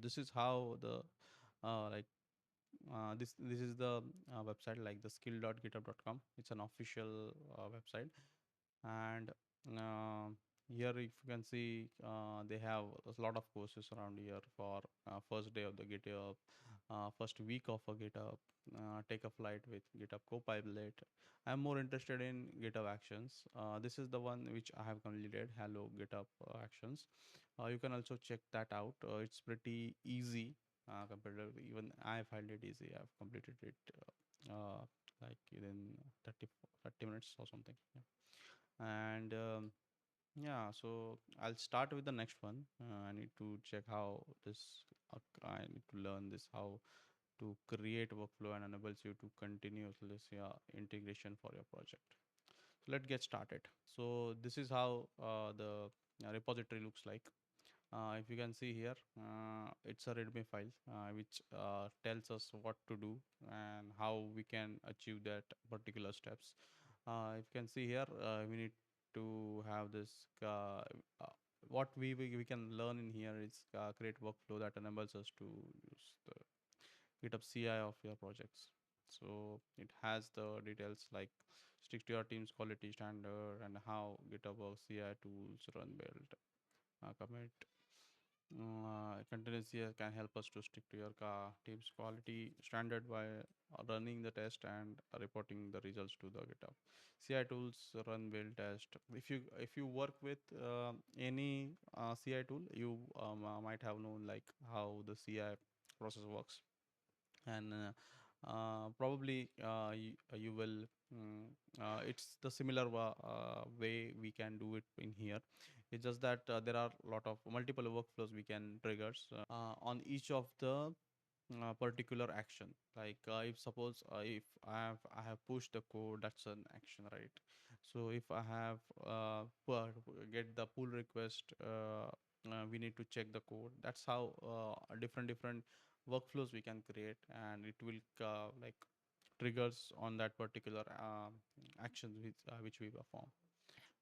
this is how the like this is the website, like the skill.github.com. It's an official website. And uh, here if you can see, they have a lot of courses around here for first day of the GitHub, first week of a GitHub, take a flight with GitHub Copilot. I'm more interested in GitHub Actions. This is the one which I have completed. Hello GitHub Actions. You can also check that out. It's pretty easy compared to, even I find it easy. I've completed it like within 30 minutes or something. Yeah. And yeah, so I'll start with the next one. I need to check how this, I need to learn this, how to create workflow and enables you to continuously see integration for your project. So let's get started. So this is how the repository looks like. If you can see here, it's a readme file which tells us what to do and how we can achieve that particular steps. If you can see here, we need to have this what we can learn in here is create workflow that enables us to use the GitHub CI of your projects. So it has the details like stick to your team's quality standard and how GitHub works, CI tools, run build, commit. Continuous CI can help us to stick to your team's quality standard by running the test and reporting the results to the GitHub. CI tools, run build test. If you work with any CI tool, you might have known like how the CI process works. And probably you will it's the similar way we can do it in here. It's just that there are a lot of multiple workflows we can triggers on each of the particular action. Like if suppose if I have pushed the code, that's an action, right? So if I have get the pull request, we need to check the code. That's how different workflows we can create, and it will like triggers on that particular action which we perform.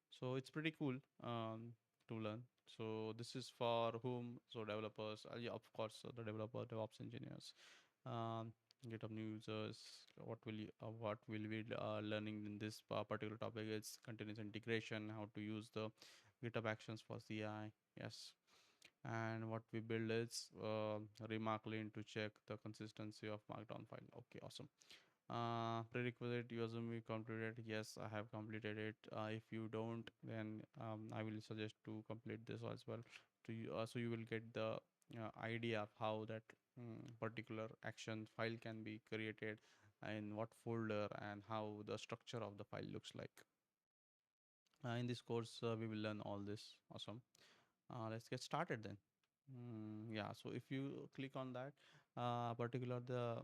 So it's pretty cool to learn. So this is for whom? So developers, yeah, of course, the developer, DevOps engineers, um, GitHub new users. What will we learning in this particular topic is continuous integration, how to use the GitHub Actions for CI. Yes. And what we build is remark lane to check the consistency of markdown file. Okay, awesome. Prerequisite user me completed. Yes, I have completed it. If you don't, then I will suggest to complete this as well. So you will get the idea of how that particular action file can be created, in what folder, and how the structure of the file looks like. In this course, we will learn all this. Awesome. Let's get started then. Yeah, so if you click on that particular the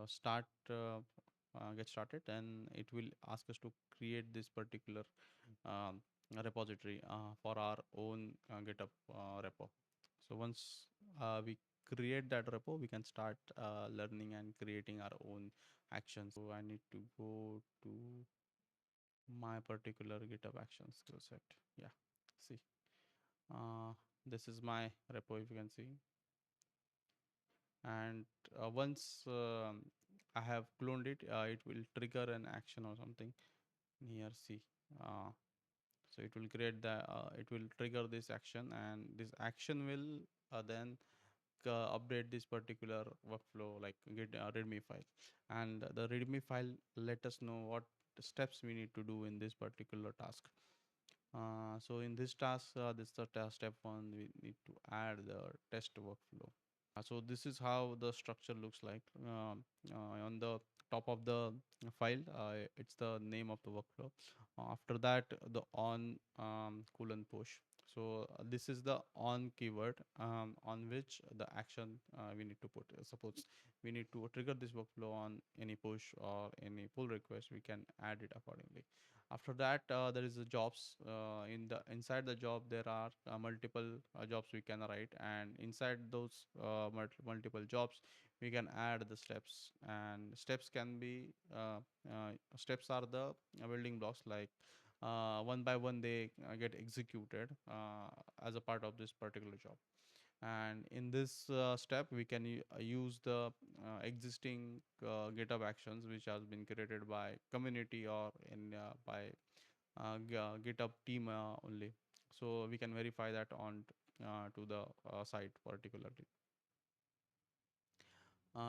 start get started, and it will ask us to create this particular um, repository for our own GitHub repo. So once we create that repo, we can start learning and creating our own actions. So I need to go to my particular GitHub action skill set. Yeah, see, uh, this is my repo, if you can see. And once I have cloned it, it will trigger an action or something here. See, uh, so it will create the it will trigger this action, and this action will then update this particular workflow, like get a readme file, and the readme file let us know what steps we need to do in this particular task. So in this task, this is the step one. We need to add the test workflow. So this is how the structure looks like. On the top of the file, it's the name of the workflow. After that, the on colon push. So this is the on keyword on which the action we need to put. Suppose we need to trigger this workflow on any push or any pull request, we can add it accordingly. After that, there is the jobs. In the inside the job, there are multiple jobs we can write, and inside those multiple jobs, we can add the steps. And steps can be steps are the building blocks, like one by one they get executed as a part of this particular job. And in this step, we can use the existing GitHub Actions which has been created by community or in by GitHub team only. So we can verify that on to the site particularly.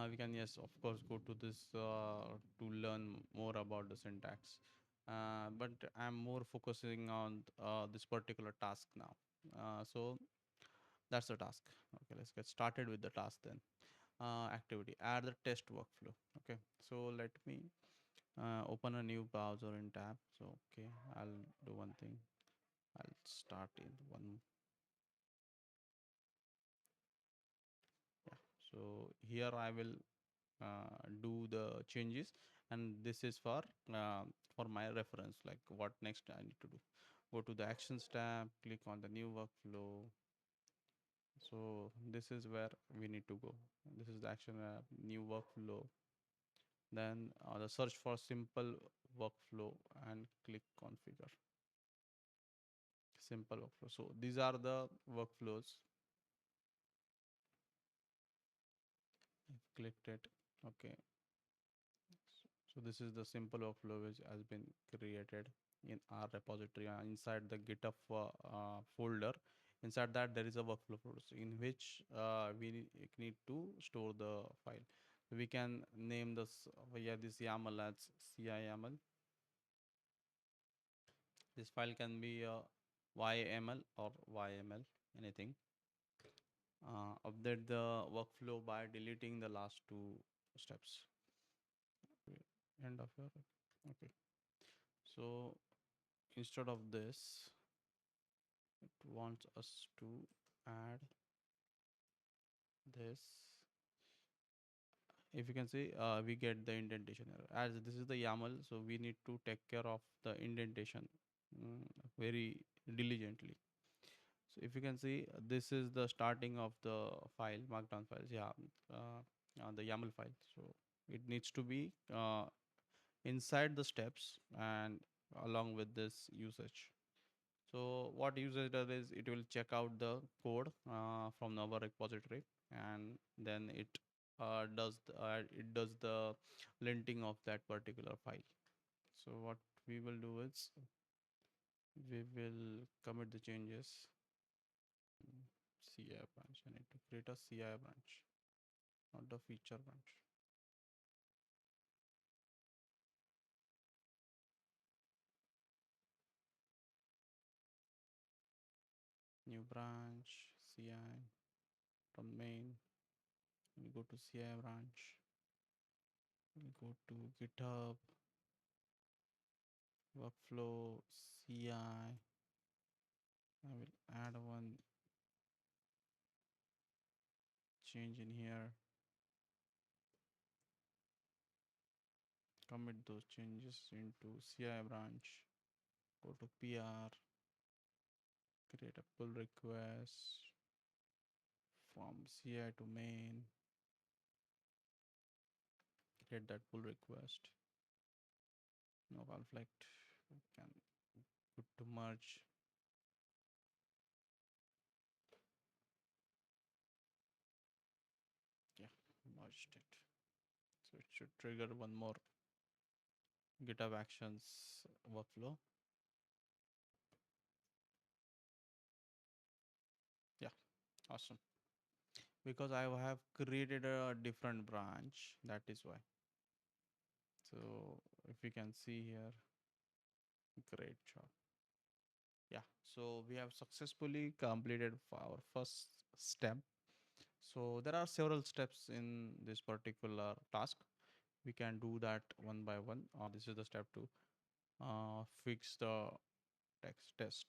We can, yes, of course, go to this to learn more about the syntax. But I'm more focusing on this particular task now. So that's the task. Okay, let's get started with the task then. Activity, add the test workflow. Okay, so let me open a new browser in tab. So, okay, I'll do one thing. I'll start in one. Yeah, so here I will do the changes, and this is for my reference, like what next I need to do. Go to the actions tab, click on the new workflow. So this is where we need to go. This is the action new workflow. Then the search for simple workflow and click configure simple workflow. So these are the workflows. I've clicked it. Okay, so this is the simple workflow which has been created in our repository inside the GitHub folder. Inside that there is a workflow process in which need to store the file. We can name this via this YAML as CIML. This file can be YAML or YML, anything. Update the workflow by deleting the last two steps. End of your, okay. So instead of this, it wants us to add this. If you can see, we get the indentation error. As this is the YAML, so we need to take care of the indentation very diligently. So if you can see, this is the starting of the file, markdown files. Yeah, the YAML file. So it needs to be inside the steps and along with this usage. So what usage does is it will check out the code from our repository, and then it does the linting of that particular file. So what we will do is we will commit the changes. CI branch. I need to create a CI branch, not the feature branch. New branch, CI from main. We go to CI branch. We go to GitHub workflow CI. I will add one change in here. Commit those changes into CI branch. Go to PR. Create a pull request from CI to main. Create that pull request. No conflict. We can good to merge. Yeah, merged it. So it should trigger one more GitHub Actions workflow. Yeah, awesome. Because I have created a different branch, that is why. So if you can see here, great job. Yeah, so we have successfully completed our first step. So there are several steps in this particular task. We can do that one by one. This is the step to fix the text test.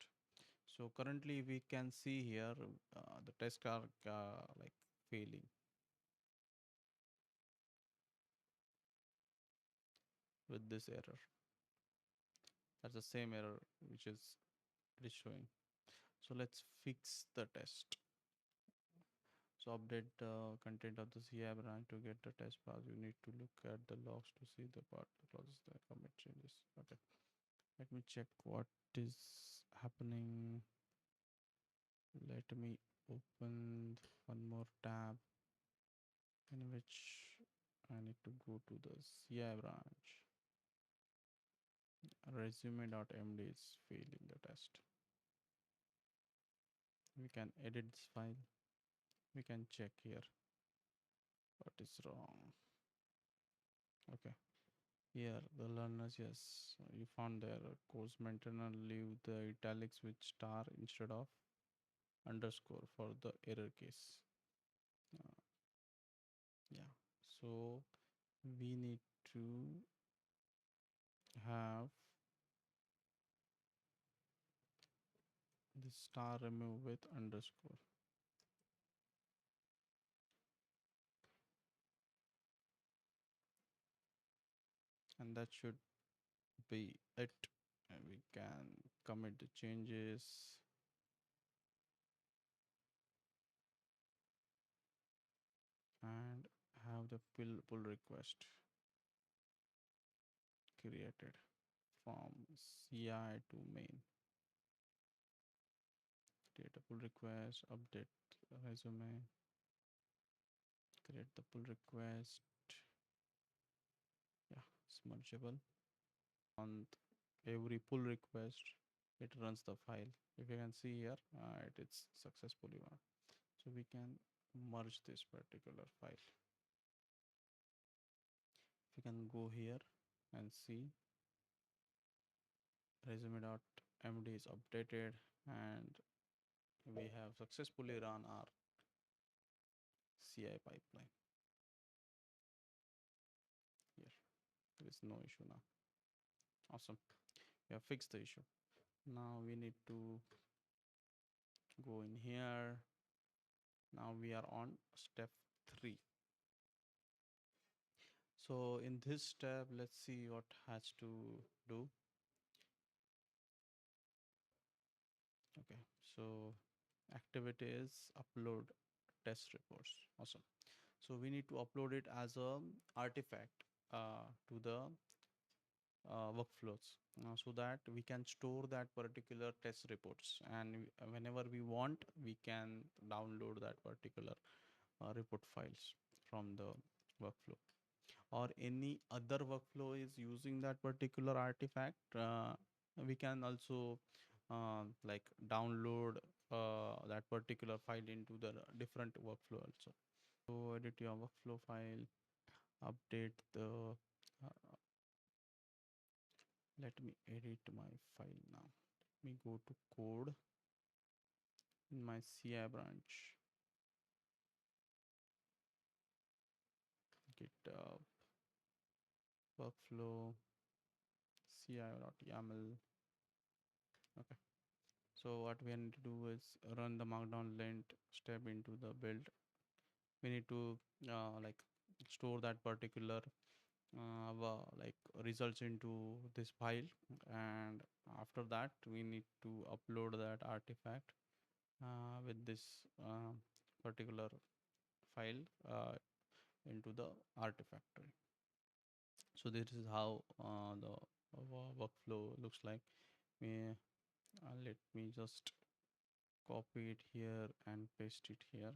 So currently we can see here the tests are like failing with this error. That's the same error which is it is showing. So let's fix the test. So update the content of the CI branch to get the test pass. You need to look at the logs to see the part causes the commit changes. Okay, let me check what is happening. Let me open one more tab in which I need to go to the CI branch. Resume.md is failing the test. We can edit this file. We can check here what is wrong. Okay. Here the learners, yes, you found their course maintainer leave the italics with star instead of underscore for the error case. Uh, yeah. So we need to have the star remove with underscore, and that should be it. And we can commit the changes and have the pull request created from CI to main. Create a pull request, update resume, create the pull request. Yeah, it's mergeable. On every pull request, it runs the file. If you can see here, it is successfully run. So we can merge this particular file. If you can go here and see, resume.md is updated and we have successfully run our CI pipeline. Here, there is no issue now. Awesome. We have fixed the issue. Now we need to go in here. Now we are on step 3. So in this step, let's see what has to do. Okay, so activity is upload test reports. Awesome. So we need to upload it as a artifact to the workflows, so that we can store that particular test reports, and whenever we want, we can download that particular report files from the workflow, or any other workflow is using that particular artifact. We can also like download that particular file into the different workflow also. So edit your workflow file, update the let me edit my file now. Let me go to code in my CI branch, GitHub workflow ci.yaml. Okay. So what we need to do is run the markdown lint step into the build. We need to like store that particular like results into this file, and after that we need to upload that artifact with this particular file into the artifactory. So this is how the workflow looks like. Let me just copy it here and paste it here.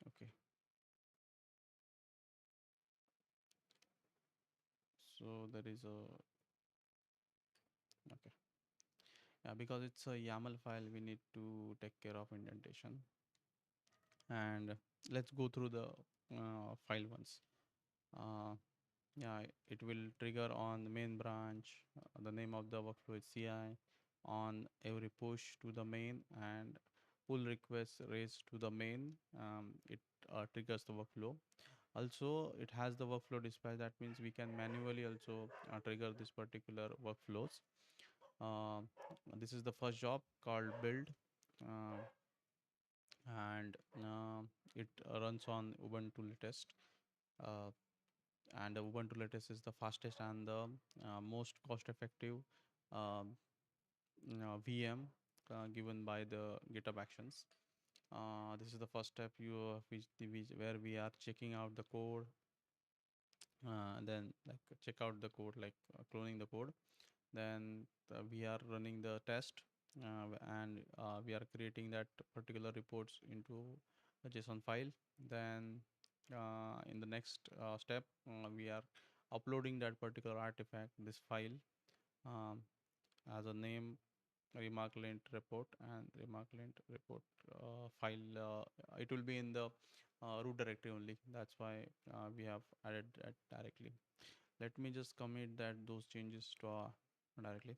Okay, so there is a okay, yeah, because it's a YAML file, we need to take care of indentation. And let's go through the file once. uh, yeah, it will trigger on the main branch. The name of the workflow is CI. On every push to the main and pull request raised to the main, it triggers the workflow. Also, it has the workflow dispatch. That means we can manually also trigger this particular workflows. uh, this is the first job called build, uh, and it runs on Ubuntu latest. uh, and Ubuntu latest is the fastest and the most cost effective um, VM given by the GitHub Actions. This is the first step where we are checking out the code, then like check out the code, like cloning the code. Then we are running the test. and we are creating that particular reports into a JSON file. Then in the next step, we are uploading that particular artifact, this file, um, as a name remark lint report and remark lint report file. It will be in the root directory only. That's why we have added that directly. Let me just commit that those changes to directly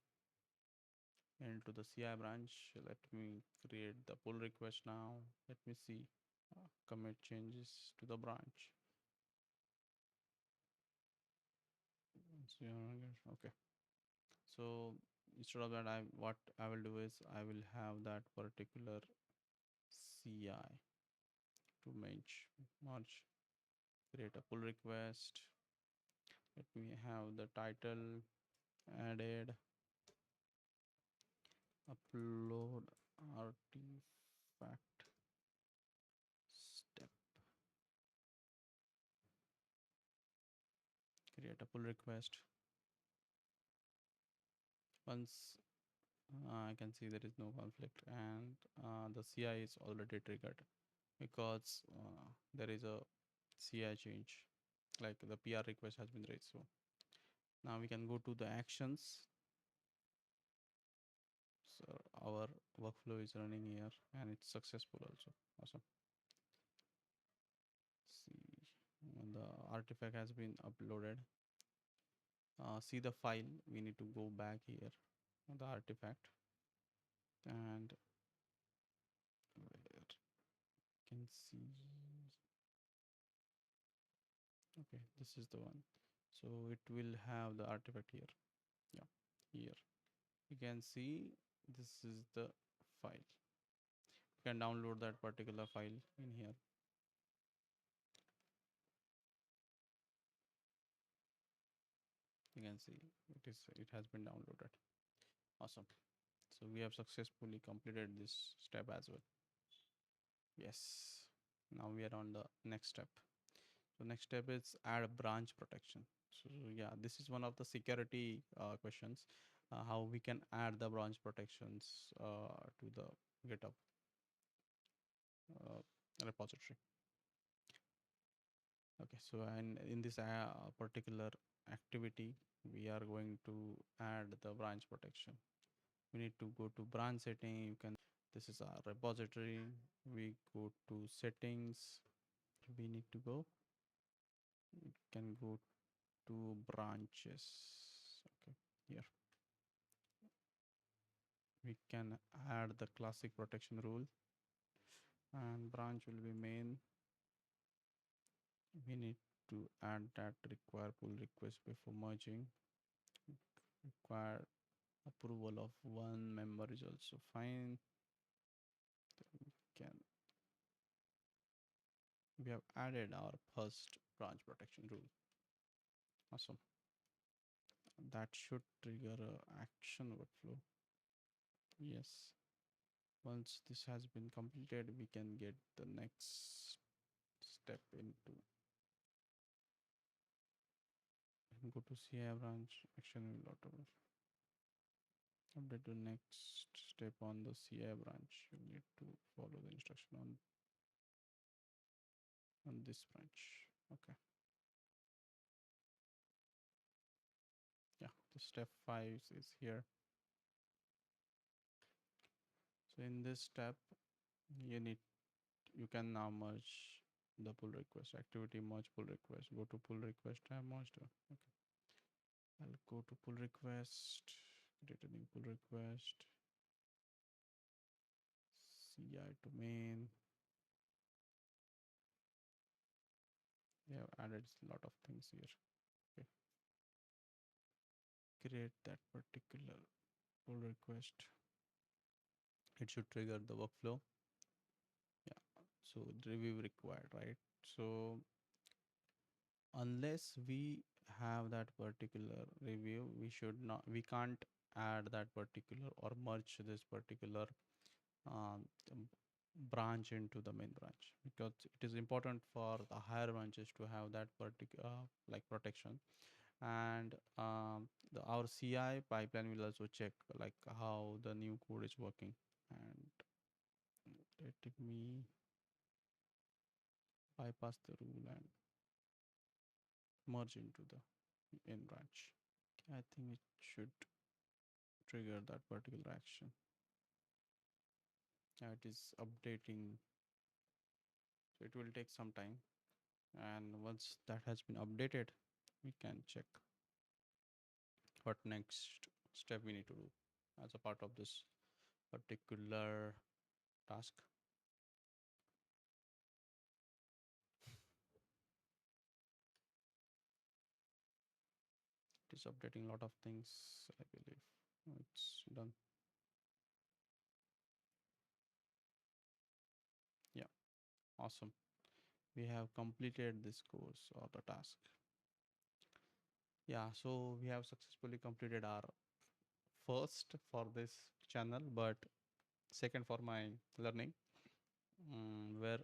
into the CI branch. Let me create the pull request now. Let me see. Commit changes to the branch. Okay. So instead of that, what I will do is I will have that particular CI to merge, create a pull request. Let me have the title added, upload artifact step, create a pull request. Once I can see there is no conflict, and the CI is already triggered because there is a CI change, like the PR request has been raised. So now we can go to the actions. So our workflow is running here and it's successful also. Awesome. See, the artifact has been uploaded. See the file, we need to go back here on the artifact, and where can see, okay, this is the one. So it will have the artifact here. Yeah, here you can see this is the file. You can download that particular file in here. You can see it has been downloaded. Awesome. So we have successfully completed this step as well. Yes. Now we are on the next step. So next step is add branch protection. So yeah, this is one of the security questions, how we can add the branch protections to the GitHub repository. Okay, so and in this particular activity, we are going to add the branch protection. We need to go to branch setting. You can, this is our repository. We go to settings. We need to go, we can go to branches. Okay, here we can add the classic protection rule, and branch will be main. We need to add that require pull request before merging. Require approval of one member is also fine. Then we have added our first branch protection rule. Awesome. That should trigger a action workflow. Yes. Once this has been completed, we can get the next step into, go to CI branch action will auto update to next step on the CI branch. You need to follow the instruction on this branch. Okay. Yeah, the step 5 is here. So in this step, you can now merge the pull request activity, merge pull request, go to pull request, I merged. Okay, I'll go to pull request, returning pull request, CI to main. They have added a lot of things here. Okay, create that particular pull request. It should trigger the workflow. Yeah, so review required, right? So unless we have that particular review, we can't add that particular or merge this particular um, um, branch into the main branch, because it is important for the higher branches to have that particular like protection, And our CI pipeline will also check like how the new code is working. And let me bypass the rule and merge into the in branch. I think it should trigger that particular action. It is updating, so it will take some time. And once that has been updated, we can check what next step we need to do as a part of this particular task. It is updating a lot of things, I believe. It's done. Yeah, awesome. We have completed this course or the task. Yeah, so we have successfully completed our first for this channel, but second for my learning, where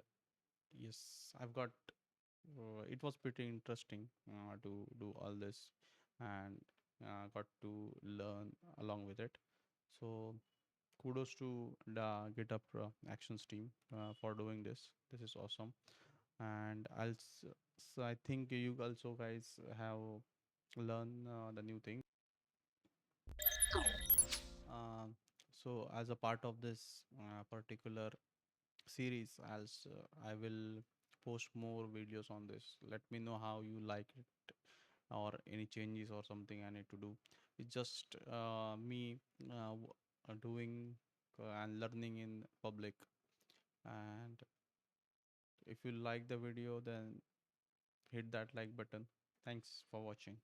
yes, I've got it was pretty interesting to do all this and got to learn along with it. So kudos to the GitHub Actions team for doing this. This is awesome. And so I think you also guys have learned the new thing. Um, so as a part of this particular series, as I will post more videos on this. Let me know how you like it or any changes or something I need to do. It's just me doing and learning in public. And if you like the video, then hit that like button. Thanks for watching.